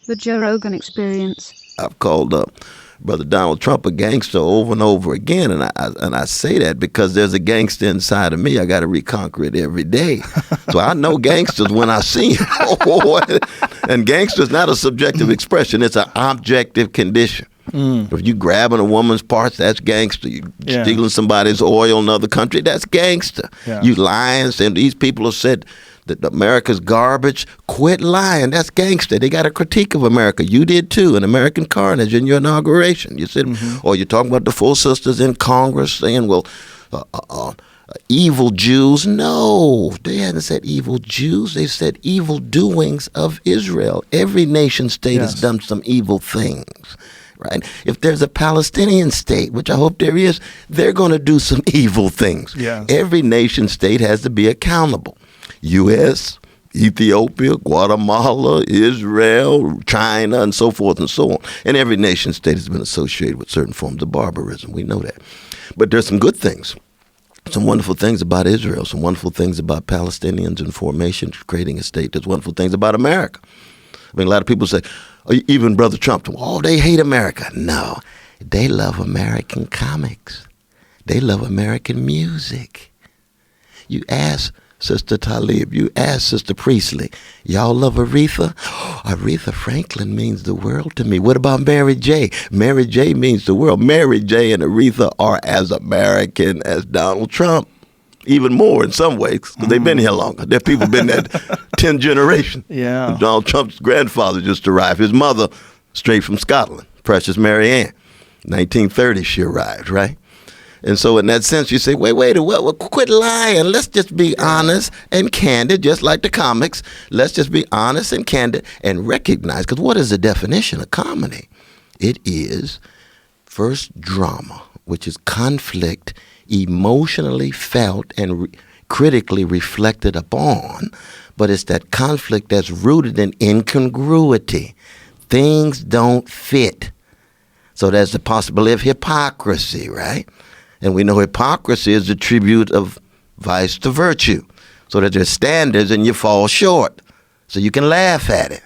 The Joe Rogan Experience. I've called Brother Donald Trump a gangster over and over again, and I say that because there's a gangster inside of me. I got to reconquer it every day. So I know gangsters when I see them. And gangster's not a subjective expression; it's an objective condition. If you grabbing a woman's parts, that's gangster. You stealing somebody's oil in another country, that's gangster. Yeah. You lying, saying these people have said that America's garbage, quit lying. That's gangster. They got a critique of America. You did too, in American Carnage in your inauguration. You said, or you're talking about the Full Sisters in Congress saying, well, evil Jews. No, they hadn't said evil Jews. They said evil doings of Israel. Every nation state has done some evil things. Right? If there's a Palestinian state, which I hope there is, they're going to do some evil things. Yes. Every nation state has to be accountable. U.S., Ethiopia, Guatemala, Israel, China, and so forth and so on. And every nation state has been associated with certain forms of barbarism. We know that. But there's some good things. Some wonderful things about Israel, some wonderful things about Palestinians in formation, creating a state. There's wonderful things about America. I mean, a lot of people say, even Brother Trump, oh, they hate America. No, they love American comics. They love American music. You ask Sister Talib, you ask Sister Priestley, y'all love Aretha? Oh, Aretha Franklin means the world to me. What about Mary J? Mary J means the world. Mary J and Aretha are as American as Donald Trump. Even more in some ways, because they've been here longer. There are people been there 10 generations. Yeah. Donald Trump's grandfather just arrived. His mother, straight from Scotland, Precious Mary Ann. 1930 she arrived, right? And so in that sense, you say, wait, quit lying. Let's just be honest and candid, just like the comics. Let's just be honest and candid and recognize, because what is the definition of comedy? It is first drama, which is conflict emotionally felt and critically reflected upon, but it's that conflict that's rooted in incongruity. Things don't fit. So there's the possibility of hypocrisy, right? And we know hypocrisy is the tribute of vice to virtue. So that there's standards and you fall short. So you can laugh at it.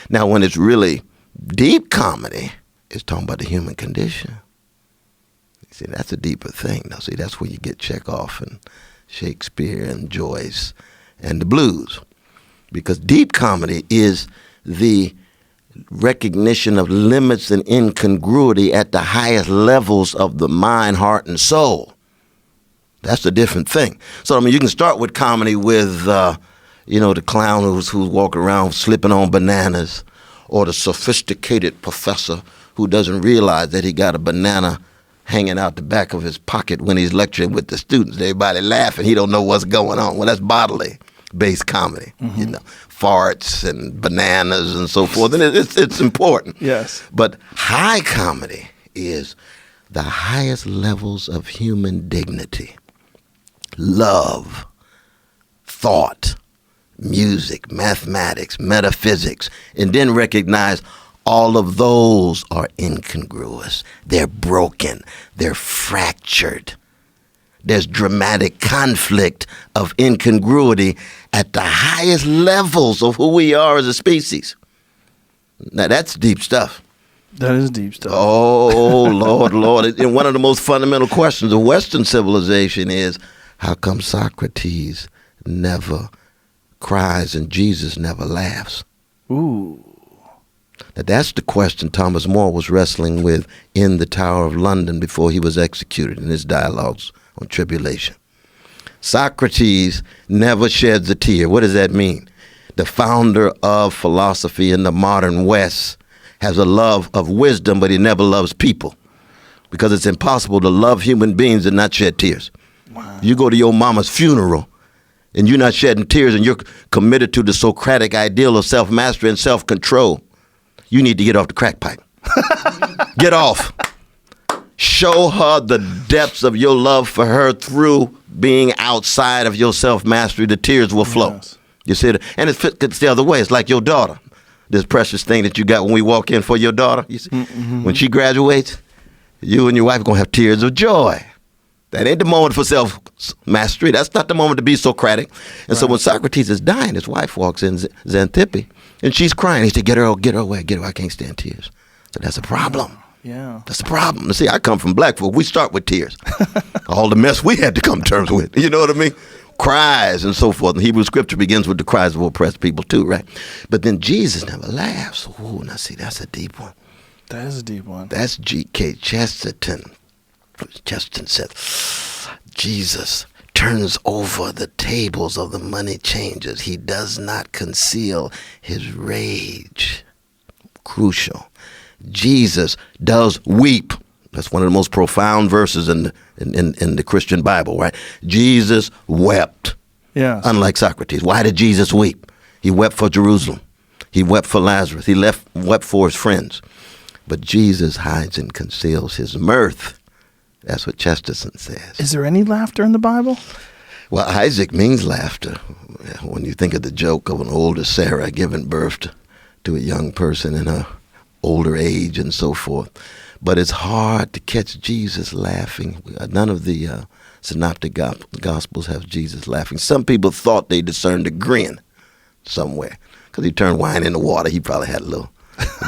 Now, when it's really deep comedy, it's talking about the human condition. See, that's a deeper thing. Now, see, that's where you get Chekhov and Shakespeare and Joyce and the blues. Because deep comedy is the recognition of limits and incongruity at the highest levels of the mind, heart, and soul. That's a different thing. So, I mean, you can start with comedy with, the clown who's walking around slipping on bananas, or the sophisticated professor who doesn't realize that he got a banana hanging out the back of his pocket when he's lecturing with the students. Everybody laughing. He don't know what's going on. Well, that's bodily-based comedy. Farts and bananas and so forth. And it's important. Yes. But high comedy is the highest levels of human dignity. Love, thought, music, mathematics, metaphysics, and then recognize all of those are incongruous. They're broken. They're fractured. There's dramatic conflict of incongruity at the highest levels of who we are as a species. Now, that's deep stuff. That is deep stuff. Oh, Lord. And one of the most fundamental questions of Western civilization is, how come Socrates never cries and Jesus never laughs? Ooh. Now, that's the question Thomas More was wrestling with in the Tower of London before he was executed in his dialogues on tribulation. Socrates never sheds a tear. What does that mean? The founder of philosophy in the modern West has a love of wisdom, but he never loves people, because it's impossible to love human beings and not shed tears. Wow. You go to your mama's funeral and you're not shedding tears and you're committed to the Socratic ideal of self-mastery and self-control, you need to get off the crack pipe. Get off. Show her the depths of your love for her through being outside of your self-mastery. The tears will flow. Yes. You see it? And it's the other way. It's like your daughter. This precious thing that you got when we walk in for your daughter. You see? Mm-hmm. When she graduates, you and your wife are going to have tears of joy. That ain't the moment for self-mastery. That's not the moment to be Socratic. And so when Socrates is dying, his wife walks in, Xanthippe, And she's crying. He said, get her away, get her away. I can't stand tears. So that's a problem. Yeah. That's the problem. See, I come from black folk. We start with tears. All the mess we had to come to terms with. You know what I mean? Cries and so forth. And Hebrew scripture begins with the cries of oppressed people too, right? But then Jesus never laughs. Ooh, now see, that's a deep one. That is a deep one. That's G.K. Chesterton. Chesterton said, Jesus turns over the tables of the money changers. He does not conceal his rage. Crucial. Jesus does weep. That's one of the most profound verses in the Christian Bible, right? Jesus wept. Yeah. Unlike Socrates. Why did Jesus weep? He wept for Jerusalem. He wept for Lazarus. He wept for his friends. But Jesus hides and conceals his mirth. That's what Chesterton says. Is there any laughter in the Bible? Well, Isaac means laughter. When you think of the joke of an older Sarah giving birth to a young person in her older age and so forth. But it's hard to catch Jesus laughing. None of the synoptic gospels have Jesus laughing. Some people thought they discerned a grin somewhere because he turned wine into water. He probably had a little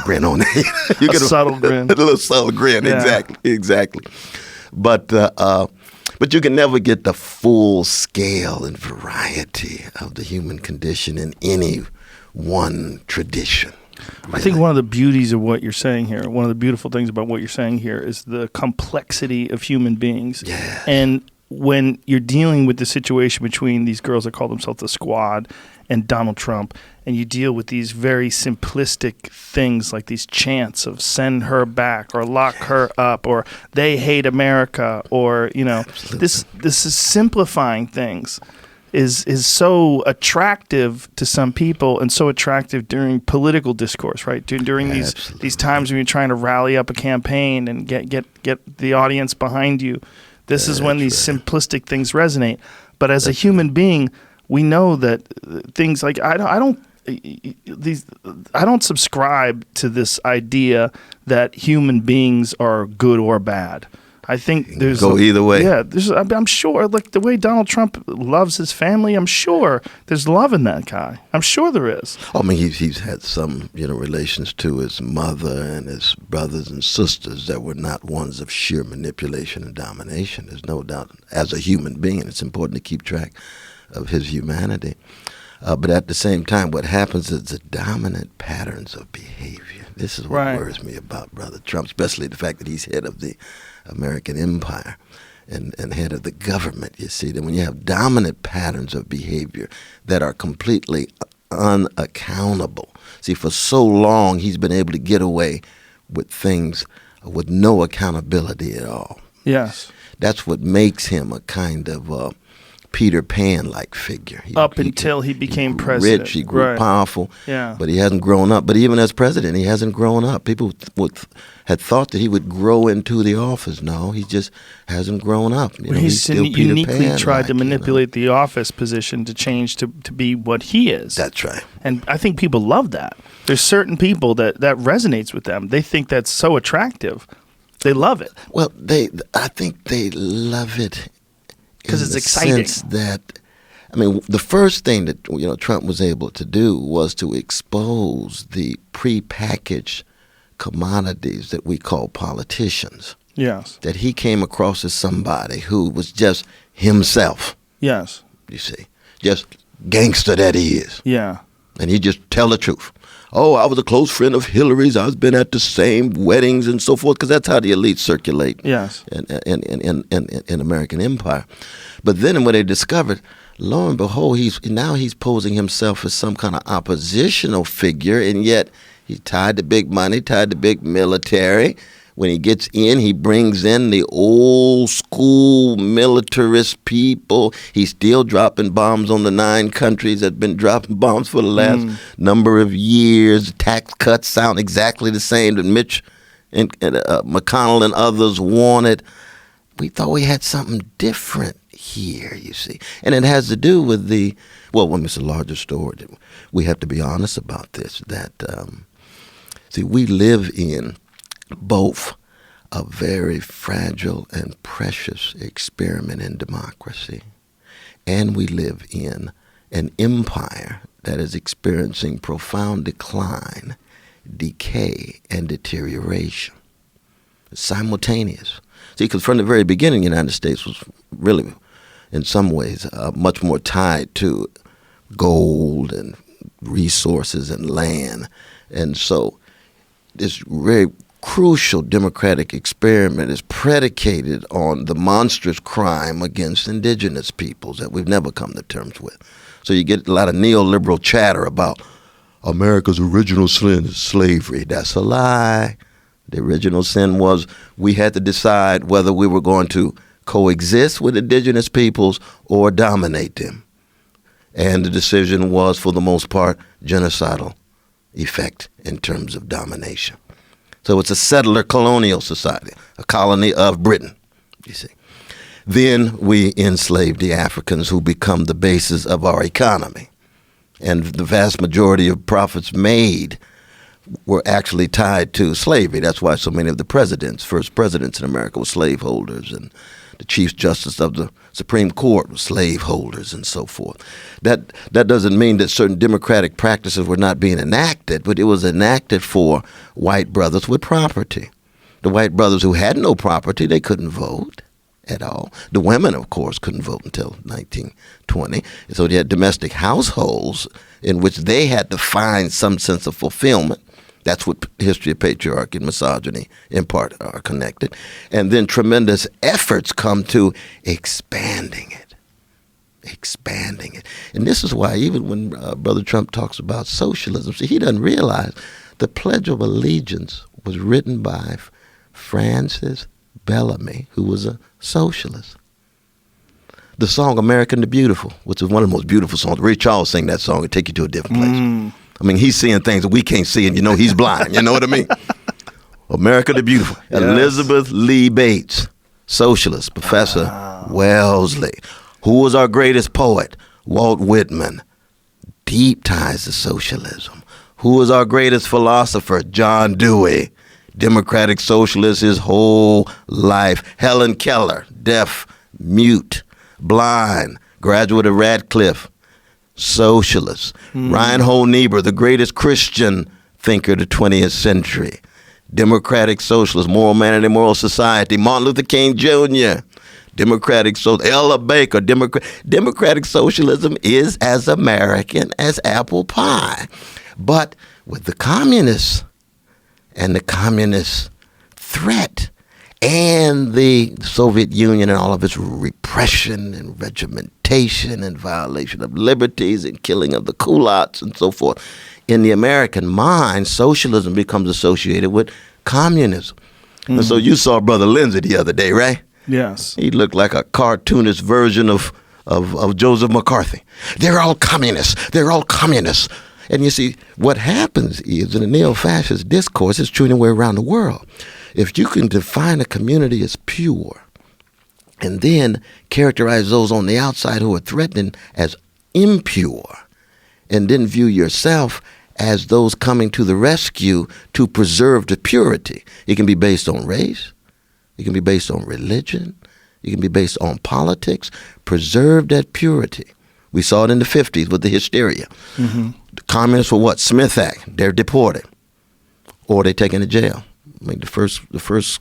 grin on it. A subtle grin. A little subtle grin, Yeah. Exactly. But you can never get the full scale and variety of the human condition in any one tradition. I think one of the beauties of what you're saying here, one of the beautiful things about what you're saying here is the complexity of human beings. Yeah. And when you're dealing with the situation between these girls that call themselves the Squad and Donald Trump, and you deal with these very simplistic things like these chants of send her back or lock her up or they hate America or, this is simplifying things. Is so attractive to some people and so attractive during political discourse, right? During these times when you're trying to rally up a campaign and get the audience behind you. This is when these simplistic things resonate. But as a human being, we know that things like I don't subscribe to this idea that human beings are good or bad. I think there's go either way. Yeah, I'm sure, like the way Donald Trump loves his family, I'm sure there's love in that guy. I'm sure there is. I mean, he's had some, relations to his mother and his brothers and sisters that were not ones of sheer manipulation and domination. There's no doubt. As a human being, it's important to keep track of his humanity. But at the same time, what happens is the dominant patterns of behavior. This is what worries me about Brother Trump, especially the fact that he's head of the American empire and head of the government. You see, that when you have dominant patterns of behavior that are completely unaccountable. See, for so long, he's been able to get away with things with no accountability at all. Yes. That's what makes him a kind of Peter Pan-like figure. Until he became president. Rich, he grew powerful, yeah. But he hasn't grown up. But even as president, he hasn't grown up. People had thought that he would grow into the office. No, he just hasn't grown up. He's still uniquely tried to manipulate the office position to change to be what he is. That's right. And I think people love that. There's certain people that resonates with them. They think that's so attractive. They love it. Well, I think they love it because it's exciting. Sense that, the first thing that Trump was able to do was to expose the prepackaged commodities that we call politicians. Yes. That he came across as somebody who was just himself. Yes. You see, just gangster that he is. Yeah. And he just tell the truth. Oh, I was a close friend of Hillary's. I've been at the same weddings and so forth, because that's how the elites circulate. Yes. In American empire. But then when they discovered, lo and behold, he's posing himself as some kind of oppositional figure, and yet he's tied to big money, tied to big military. When he gets in, he brings in the old school militarist people. He's still dropping bombs on the 9 countries that have been dropping bombs for the last number of years. Tax cuts sound exactly the same that Mitch and McConnell and others wanted. We thought we had something different here, you see. And it has to do with it's a larger story. We have to be honest about this, that, we live in both a very fragile and precious experiment in democracy, and we live in an empire that is experiencing profound decline, decay, and deterioration. It's simultaneous. See, because from the very beginning, the United States was really, in some ways, much more tied to gold and resources and land. And so this very crucial democratic experiment is predicated on the monstrous crime against indigenous peoples that we've never come to terms with. So you get a lot of neoliberal chatter about America's original sin is slavery. That's a lie. The original sin was we had to decide whether we were going to coexist with indigenous peoples or dominate them. And the decision was, for the most part, genocidal effect in terms of domination. So it's a settler colonial society, a colony of Britain, you see. Then we enslave the Africans who become the basis of our economy. And the vast majority of profits made were actually tied to slavery. That's why so many of the first presidents in America were slaveholders, and the Chief Justice of the Supreme Court was slaveholders and so forth. That doesn't mean that certain democratic practices were not being enacted, but it was enacted for white brothers with property. The white brothers who had no property, they couldn't vote at all. The women, of course, couldn't vote until 1920. So they had domestic households in which they had to find some sense of fulfillment. That's what history of patriarchy and misogyny in part are connected. And then tremendous efforts come to expanding it. And this is why even when Brother Trump talks about socialism, see, he doesn't realize the Pledge of Allegiance was written by Francis Bellamy, who was a socialist. The song American the Beautiful, which is one of the most beautiful songs. Ray Charles sang that song and take you to a different place. I mean, he's seeing things that we can't see, and he's blind. You know what I mean? America the Beautiful. Yes. Elizabeth Lee Bates, socialist, Professor Wellesley. Who was our greatest poet? Walt Whitman. Deep ties to socialism. Who was our greatest philosopher? John Dewey. Democratic socialist his whole life. Helen Keller, deaf, mute, blind, graduate of Radcliffe. Socialist. Reinhold Niebuhr, the greatest Christian thinker of the 20th century. Democratic socialist, moral man in moral society. Martin Luther King Jr., democratic socialist. Ella Baker, democratic socialism is as American as apple pie. But with the communists and the communist threat and the Soviet Union and all of its repression and regimentation and violation of liberties and killing of the kulaks and so forth, in the American mind, socialism becomes associated with communism. And so you saw Brother Lindsay the other day, right? Yes. He looked like a cartoonist version of Joseph McCarthy. They're all communists. They're all communists. And you see, what happens is in the neo-fascist discourse, it's true anywhere around the world. If you can define a community as pure and then characterize those on the outside who are threatening as impure, and then view yourself as those coming to the rescue to preserve the purity, it can be based on race, it can be based on religion, it can be based on politics. Preserve that purity. We saw it in the 50s with the hysteria. The communists were what? Smith Act. They're deported or they're taken to jail. I mean, the first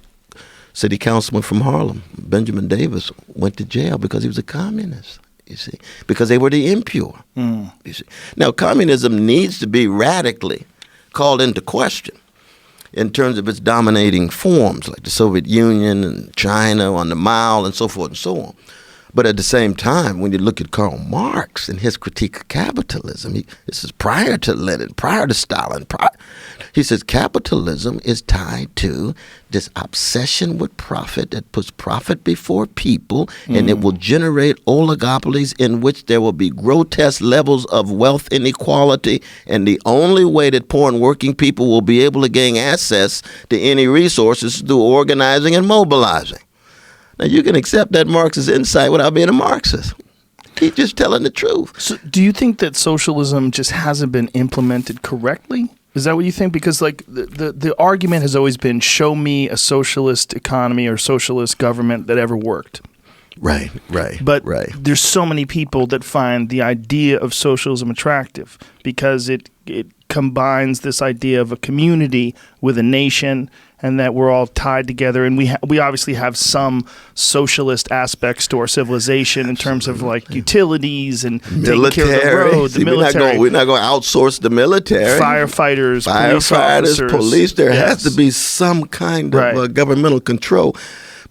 city councilman from Harlem, Benjamin Davis, went to jail because he was a communist, you see, because they were the impure, you see. Now, communism needs to be radically called into question in terms of its dominating forms, like the Soviet Union and China on the Mao and so forth and so on. But at the same time, when you look at Karl Marx and his critique of capitalism, this is prior to Lenin, prior to Stalin, he says capitalism is tied to this obsession with profit that puts profit before people, and it will generate oligopolies in which there will be grotesque levels of wealth inequality, and the only way that poor and working people will be able to gain access to any resources is through organizing and mobilizing. Now, you can accept that Marxist insight without being a Marxist. He's just telling the truth. So do you think that socialism just hasn't been implemented correctly? Is that what you think? Because like the argument has always been, show me a socialist economy or socialist government that ever worked. Right. But right. there's so many people that find the idea of socialism attractive because it combines this idea of a community with a nation, and that we're all tied together. And we obviously have some socialist aspects to our civilization in terms of like utilities and Military. taking care of the road, the See, military. We're not going to outsource the military. Firefighters, police officers. Police. There has Yes. to be some kind Right. of governmental control.